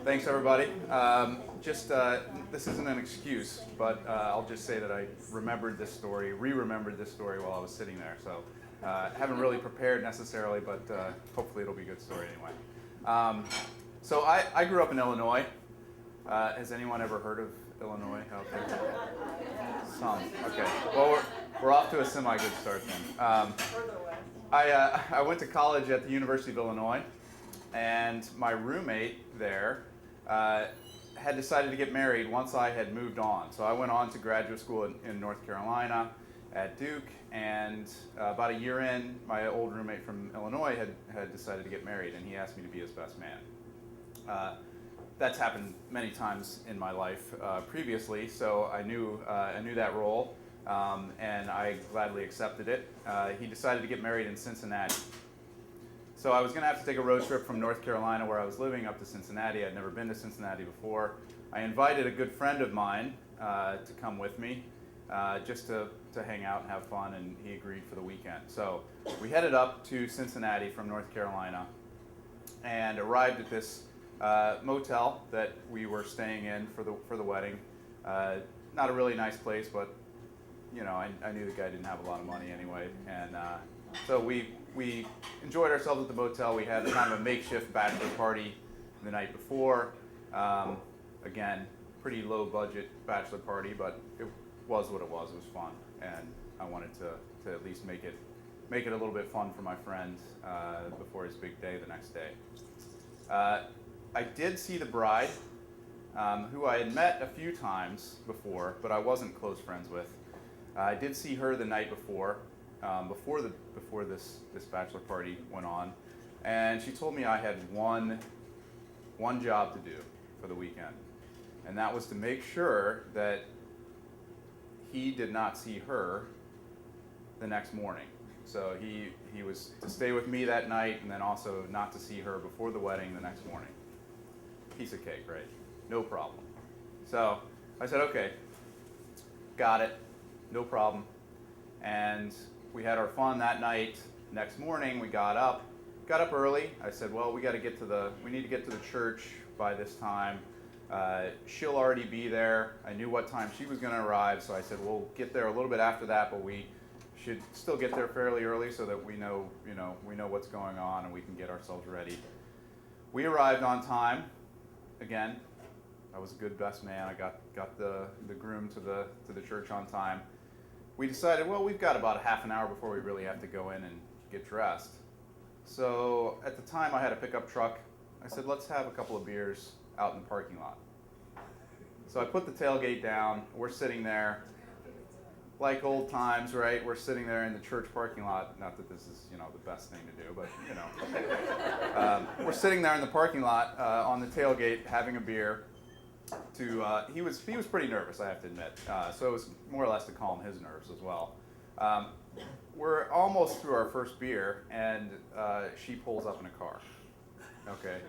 Thanks, everybody. This isn't an excuse, but I'll just say that I remembered this story, re-remembered this story while I was sitting there. So haven't really prepared necessarily, but hopefully it'll be a good story anyway. So I grew up in Illinois. Has anyone ever heard of Illinois out there? Some. Okay. Well, we're off to a semi-good start then. I went to college at the University of Illinois, and my roommate there had decided to get married once I had moved on. So I went on to graduate school in North Carolina at Duke, and about a year in, my old roommate from Illinois had decided to get married, and he asked me to be his best man. That's happened many times in my life previously, so I knew that role, and I gladly accepted it. He decided to get married in Cincinnati. So I was going to have to take a road trip from North Carolina, where I was living, up to Cincinnati. I'd never been to Cincinnati before. I invited a good friend of mine to come with me, just to hang out and have fun, and he agreed for the weekend. So we headed up to Cincinnati from North Carolina and arrived at this motel that we were staying in for the wedding. Not a really nice place, but you know, I knew the guy didn't have a lot of money anyway, and so we enjoyed ourselves at the motel. We had kind of a makeshift bachelor party the night before. Again, pretty low budget bachelor party, but it was what it was. It was fun, and I wanted to at least make it a little bit fun for my friend before his big day the next day. I did see the bride, who I had met a few times before, but I wasn't close friends with. I did see her the night before this bachelor party went on, and she told me I had one job to do for the weekend, and that was to make sure that he did not see her the next morning. So he was to stay with me that night, and then also not to see her before the wedding the next morning. Piece of cake, right? No problem. So I said, okay, got it, no problem. And we had our fun that night. Next morning, we got up early. I said, well, we need to get to the church by this time. She'll already be there. I knew what time she was going to arrive, so I said, we'll get there a little bit after that, but we should still get there fairly early so that we know what's going on and we can get ourselves ready. We arrived on time. Again, I was a good best man. I got the groom to the church on time. We decided, well, we've got about a half an hour before we really have to go in and get dressed. So at the time, I had a pickup truck. I said, let's have a couple of beers out in the parking lot. So I put the tailgate down. We're sitting there like old times, right? We're sitting there in the church parking lot. Not that this is, the best thing to do, but, we're sitting there in the parking lot on the tailgate having a beer. He was pretty nervous, I have to admit. So it was more or less to calm his nerves as well. We're almost through our first beer, and she pulls up in a car. Okay.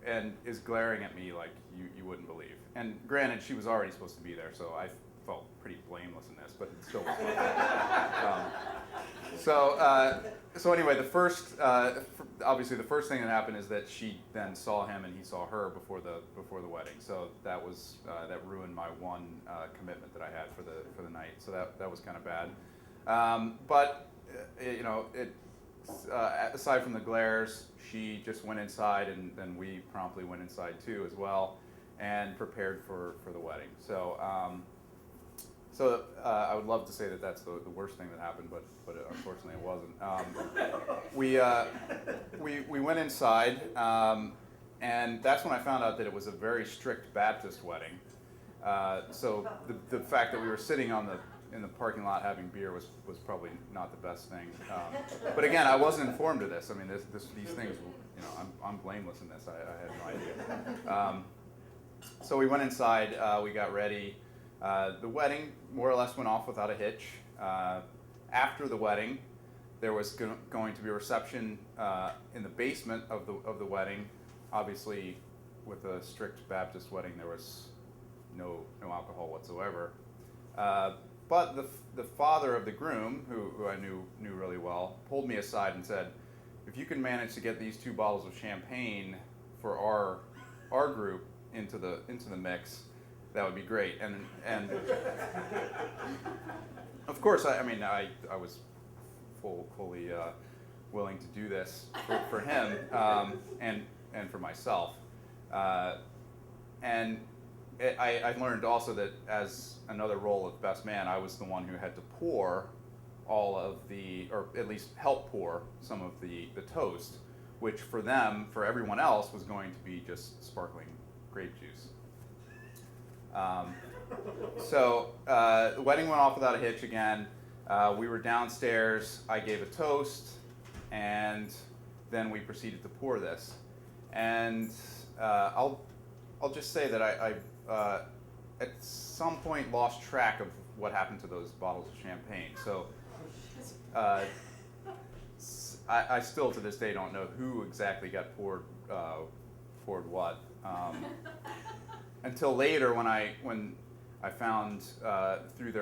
And is glaring at me like you wouldn't believe. And granted, she was already supposed to be there, so I felt pretty blameless in this, but it still was fun. So anyway, obviously the first thing that happened is that she then saw him and he saw her before the wedding. So that ruined my one commitment that I had for the night. So that was kind of bad. But aside from the glares, she just went inside, and then we promptly went inside too as well, and prepared for the wedding. So I would love to say that that's the worst thing that happened, but unfortunately it wasn't. We went inside, and that's when I found out that it was a very strict Baptist wedding. So the fact that we were sitting in the parking lot having beer was probably not the best thing. But again, I wasn't informed of this. I mean, these things, I'm blameless in this. I had no idea. So we went inside. We got ready. The wedding more or less went off without a hitch. After the wedding, there was going to be a reception in the basement of the wedding. Obviously, with a strict Baptist wedding, there was no alcohol whatsoever. But the father of the groom, who I knew really well, pulled me aside and said, if you can manage to get these 2 bottles of champagne for our our group into the mix, that would be great. And of course, I mean, I was fully willing to do this for him and for myself. And I learned also that as another role of best man, I was the one who had to pour all of or at least help pour some of the toast, which for everyone else, was going to be just sparkling grape juice. So the wedding went off without a hitch again. We were downstairs, I gave a toast, and then we proceeded to pour this. And I'll just say that I at some point lost track of what happened to those bottles of champagne. So I still to this day don't know who exactly got poured what. Until later, when I found through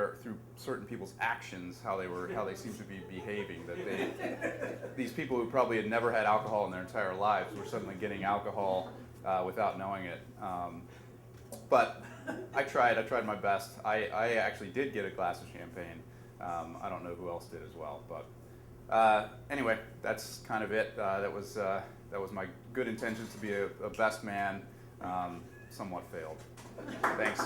certain people's actions how they seemed to be behaving, that these people who probably had never had alcohol in their entire lives were suddenly getting alcohol without knowing it. But I tried my best. I actually did get a glass of champagne. I don't know who else did as well, but anyway, that's kind of it. That was my good intentions to be a best man. Somewhat failed. Thanks.